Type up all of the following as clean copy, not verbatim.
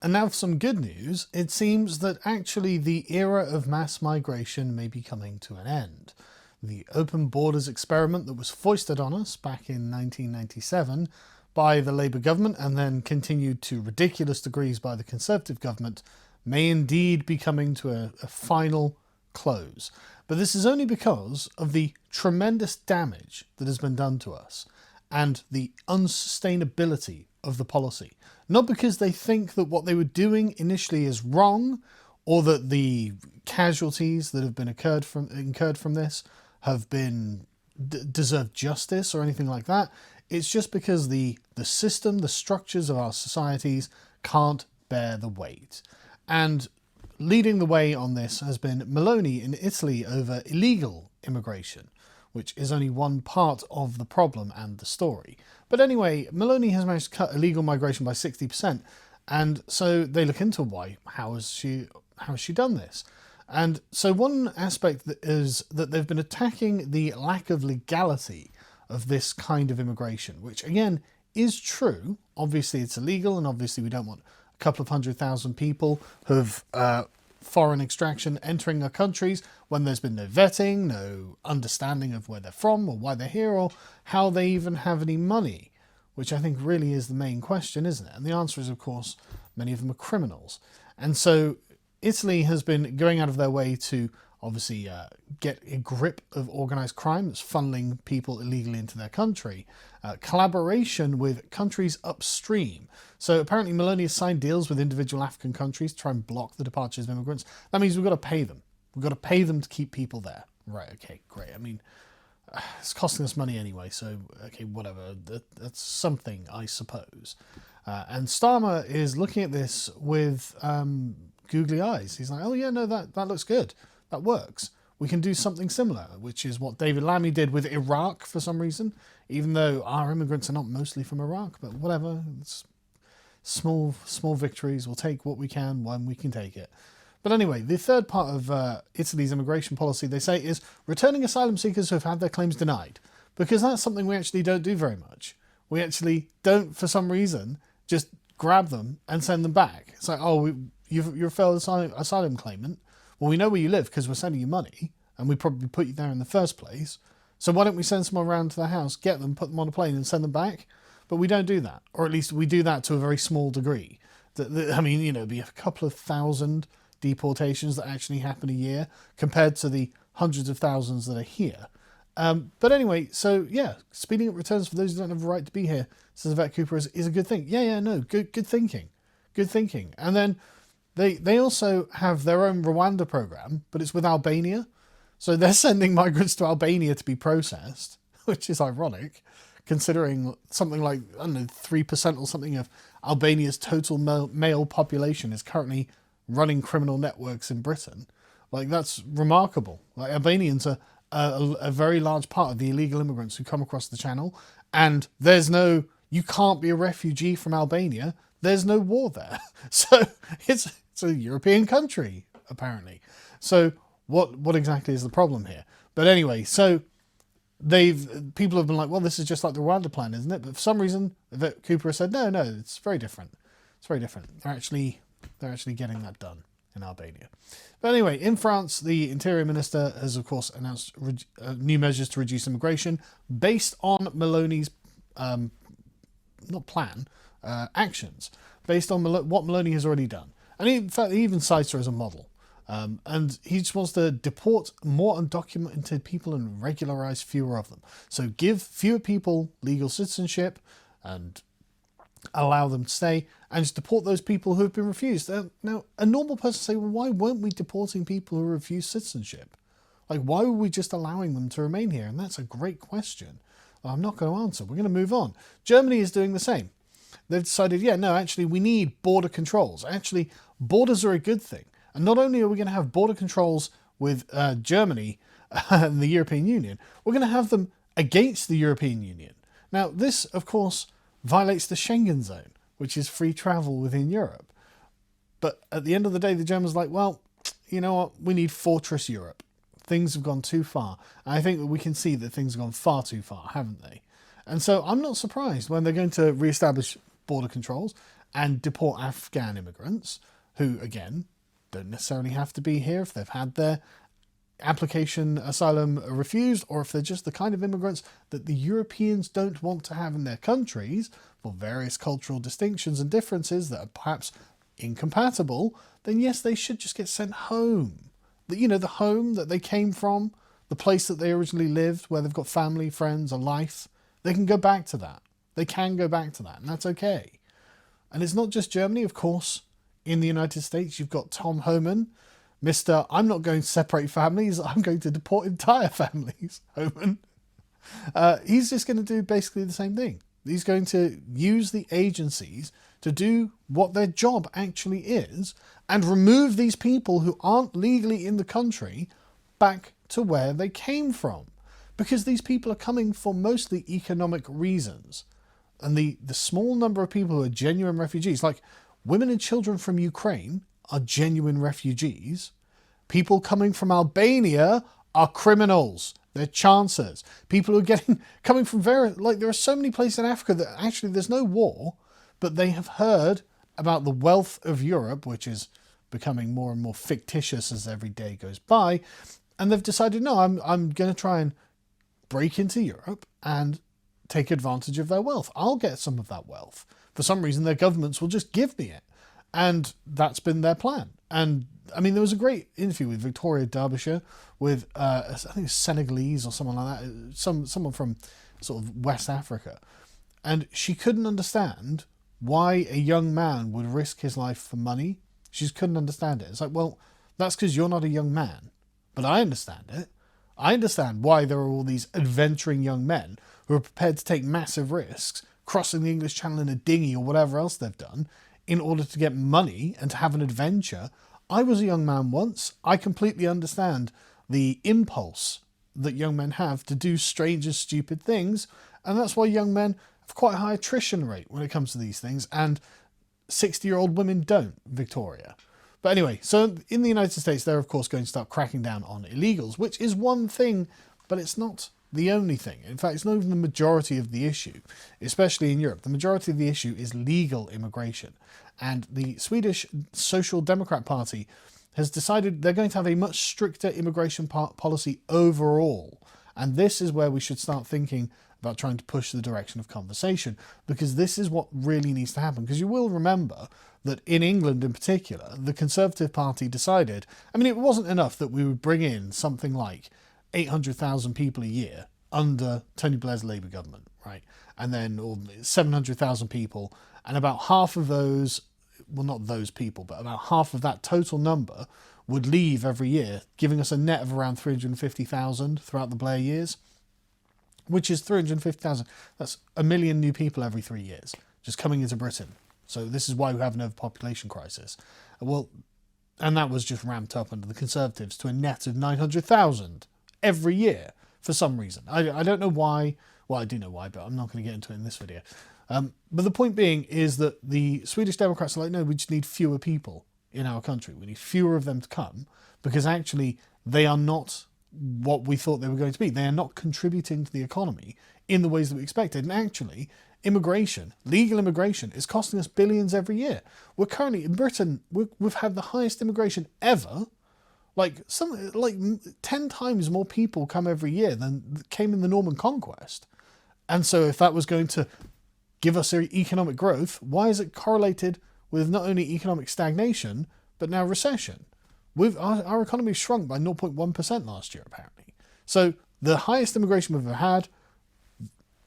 And now for some good news. It seems that actually the era of mass migration may be coming to an end. The open borders experiment that was foisted on us back in 1997 by the Labour government and then continued to ridiculous degrees by the Conservative government may indeed be coming to a final close. But this is only because of the tremendous damage that has been done to us and the unsustainability of the policy. Not because they think that what they were doing initially is wrong, or that the casualties that have been incurred from this have been deserve justice or anything like that. It's just because the system, the structures of our societies can't bear the weight. And leading the way on this has been Meloni in Italy over illegal immigration, which is only one part of the problem and the story. But anyway, Meloni has managed to cut illegal migration by 60%, and so they look into how has she done this? And so one aspect is that they've been attacking the lack of legality of this kind of immigration, which again is true. Obviously it's illegal, and obviously we don't want a couple of 100,000 people who've foreign extraction entering our countries when there's been no vetting, no understanding of where they're from or why they're here or how they even have any money, which I think really is the main question, isn't it? And the answer is, of course, many of them are criminals. And so Italy has been going out of their way to obviously get a grip of organised crime that's funneling people illegally into their country. Collaboration with countries upstream. So apparently Meloni has signed deals with individual African countries to try and block the departures of immigrants. That means we've got to pay them. We've got to pay them to keep people there. Right, okay, great. I mean, it's costing us money anyway, so okay, whatever. That's something, I suppose. And Starmer is looking at this with googly eyes. He's like, oh yeah, no, that looks good. That works. We can do something similar, which is what David Lammy did with Iraq for some reason, even though our immigrants are not mostly from Iraq, but whatever. It's small victories. We'll take what we can when we can take it. But anyway, the third part of Italy's immigration policy, they say, is returning asylum seekers who have had their claims denied, because that's something we actually don't do very much. We actually don't, for some reason, just grab them and send them back. It's like, oh, you're a failed asylum claimant. Well, we know where you live because we're sending you money, and we probably put you there in the first place. So why don't we send someone around to their house, get them, put them on a plane and send them back? But we don't do that. Or at least we do that to a very small degree. I mean, it'd be a couple of thousand deportations that actually happen a year compared to the hundreds of thousands that are here. But anyway, so yeah, speeding up returns for those who don't have a right to be here, says Yvette Cooper, is a good thing. Yeah, no, good thinking. Good thinking. And then they also have their own Rwanda program, but it's with Albania. So they're sending migrants to Albania to be processed, which is ironic, considering something like, I don't know, 3% or something of Albania's total male population is currently running criminal networks in Britain. Like, that's remarkable. Like, Albanians are a very large part of the illegal immigrants who come across the channel, and you can't be a refugee from Albania. There's no war there. So it's a European country, apparently. So what exactly is the problem here? But anyway, so people have been like, well, this is just like the Rwanda plan, isn't it? But for some reason, Yvette Cooper said, no, it's very different. It's very different. They're actually getting that done in Albania. But anyway, in France, the Interior Minister has, of course, announced new measures to reduce immigration based on Meloni's actions, based on what Meloni has already done. And in fact, he even cites her as a model. And he just wants to deport more undocumented people and regularize fewer of them. So give fewer people legal citizenship and allow them to stay, and just deport those people who have been refused. Now, a normal person say, well, why weren't we deporting people who refused citizenship? Like, why were we just allowing them to remain here? And that's a great question. I'm not going to answer. We're going to move on. Germany is doing the same. They've decided, actually, we need border controls. Actually, borders are a good thing. And not only are we going to have border controls with Germany and the European Union, we're going to have them against the European Union. Now, this, of course, violates the Schengen zone, which is free travel within Europe. But at the end of the day, the Germans are like, well, you know what? We need Fortress Europe. Things have gone too far. And I think that we can see that things have gone far too far, haven't they? And so I'm not surprised when they're going to re-establish border controls. and deport Afghan immigrants who, again, don't necessarily have to be here if they've had their application asylum refused, or if they're just the kind of immigrants that the Europeans don't want to have in their countries for various cultural distinctions and differences that are perhaps incompatible, then yes, they should just get sent home. The home that they came from, the place that they originally lived, where they've got family, friends, a life, they can go back to that. They can go back to that, and that's okay. And it's not just Germany, of course. In the United States, you've got Tom Homan, Mr. I'm not going to separate families, I'm going to deport entire families, Homan. He's just going to do basically the same thing. He's going to use the agencies to do what their job actually is and remove these people who aren't legally in the country back to where they came from. Because these people are coming for mostly economic reasons. And the small number of people who are genuine refugees, like women and children from Ukraine, are genuine refugees. People coming from Albania are criminals. They're chancers. People who are coming from there are so many places in Africa that actually there's no war, but they have heard about the wealth of Europe, which is becoming more and more fictitious as every day goes by, and they've decided, no, I'm going to try and break into Europe and take advantage of their wealth. I'll get some of that wealth. For some reason, their governments will just give me it. And that's been their plan. And I mean, there was a great interview with Victoria Derbyshire with, I think it's Senegalese or someone like that, someone from sort of West Africa. And she couldn't understand why a young man would risk his life for money. She just couldn't understand it. It's like, well, that's because you're not a young man. But I understand it. I understand why there are all these adventuring young men who are prepared to take massive risks, crossing the English Channel in a dinghy or whatever else they've done, in order to get money and to have an adventure. I was a young man once. I completely understand the impulse that young men have to do strange and stupid things. And that's why young men have quite a high attrition rate when it comes to these things. And 60-year-old women don't, Victoria. But anyway, so in the United States, they're of course going to start cracking down on illegals, which is one thing, but it's not the only thing. In fact, it's not even the majority of the issue, especially in Europe. The majority of the issue is legal immigration. And the Swedish Social Democrat Party has decided they're going to have a much stricter immigration policy overall. And this is where we should start thinking about trying to push the direction of conversation, because this is what really needs to happen. Because you will remember that in England in particular, the Conservative Party decided, I mean, it wasn't enough that we would bring in something like 800,000 people a year under Tony Blair's Labour government, right? And then 700,000 people, and about half of those, well, not those people, but about half of that total number would leave every year, giving us a net of around 350,000 throughout the Blair years, which is 350,000. That's 1 million new people every 3 years just coming into Britain. So this is why we have an overpopulation crisis. Well, and that was just ramped up under the Conservatives to a net of 900,000 every year for some reason. I don't know why. Well, I do know why, but I'm not going to get into it in this video. But the point being is that the Swedish Democrats are like, no, we just need fewer people in our country. We need fewer of them to come, because actually they are not what we thought they were going to be. They are not contributing to the economy in the ways that we expected. And actually, immigration, legal immigration, is costing us billions every year. We're currently, in Britain, we've had the highest immigration ever. Like 10 times more people come every year than came in the Norman Conquest. And so if that was going to give us economic growth, why is it correlated with not only economic stagnation, but now recession? Our economy shrunk by 0.1% last year, apparently. So the highest immigration we've ever had,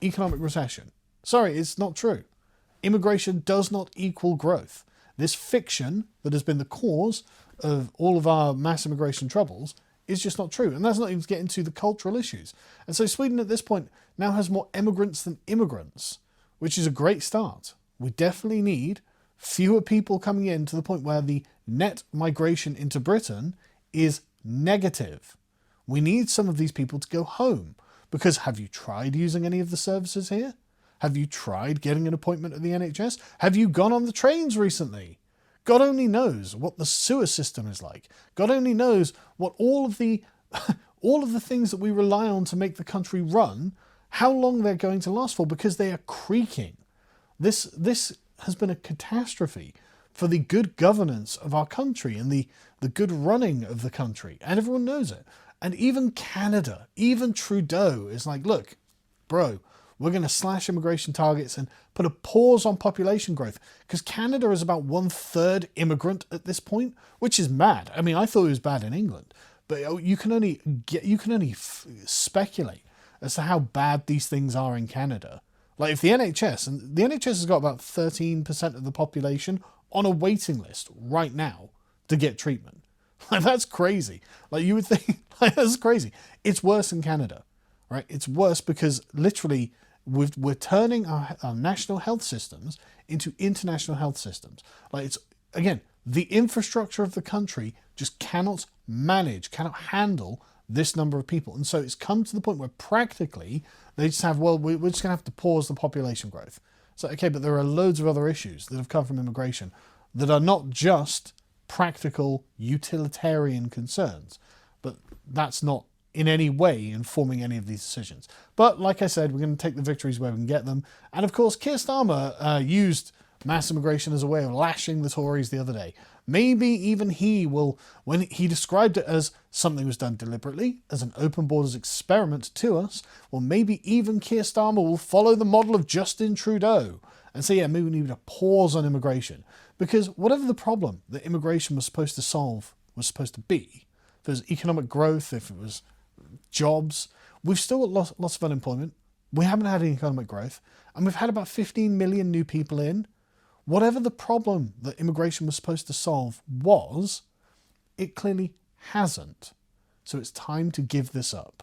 economic recession. Sorry, it's not true. Immigration does not equal growth. This fiction that has been the cause of all of our mass immigration troubles is just not true. And that's not even to get into the cultural issues. And so Sweden at this point now has more emigrants than immigrants, which is a great start. We definitely need fewer people coming in to the point where the net migration into Britain is negative. We need some of these people to go home, because have you tried using any of the services here? Have you tried getting an appointment at the NHS? Have you gone on the trains recently? God only knows what the sewer system is like. God only knows what all of the things that we rely on to make the country run, how long they're going to last for, because they are creaking. This has been a catastrophe for the good governance of our country and the good running of the country. And everyone knows it. And even Canada, even Trudeau is like, look, bro, we're going to slash immigration targets and put a pause on population growth, because Canada is about 1/3 immigrant at this point, which is mad. I mean, I thought it was bad in England, but you can only speculate as to how bad these things are in Canada. Like if the NHS has got about 13% of the population on a waiting list right now to get treatment. Like that's crazy. Like you would think, like, that's crazy. It's worse in Canada, right? It's worse because literally we're turning our national health systems into international health systems. Like it's, again, the infrastructure of the country just cannot handle this number of people. And so it's come to the point where practically they just have, well, we're just going to have to pause the population growth. So, okay, but there are loads of other issues that have come from immigration that are not just practical utilitarian concerns, but that's not in any way informing any of these decisions. But like I said, we're going to take the victories where we can get them. And of course, Keir Starmer used mass immigration as a way of lashing the Tories the other day. Maybe even he will, when he described it as something was done deliberately, as an open borders experiment to us, well, maybe even Keir Starmer will follow the model of Justin Trudeau and say, yeah, maybe we need a pause on immigration. Because whatever the problem that immigration was supposed to solve was supposed to be, if it was economic growth, if it was jobs, we've still got lots of unemployment. We haven't had any economic growth. And we've had about 15 million new people in. Whatever the problem that immigration was supposed to solve was, it clearly hasn't. So it's time to give this up.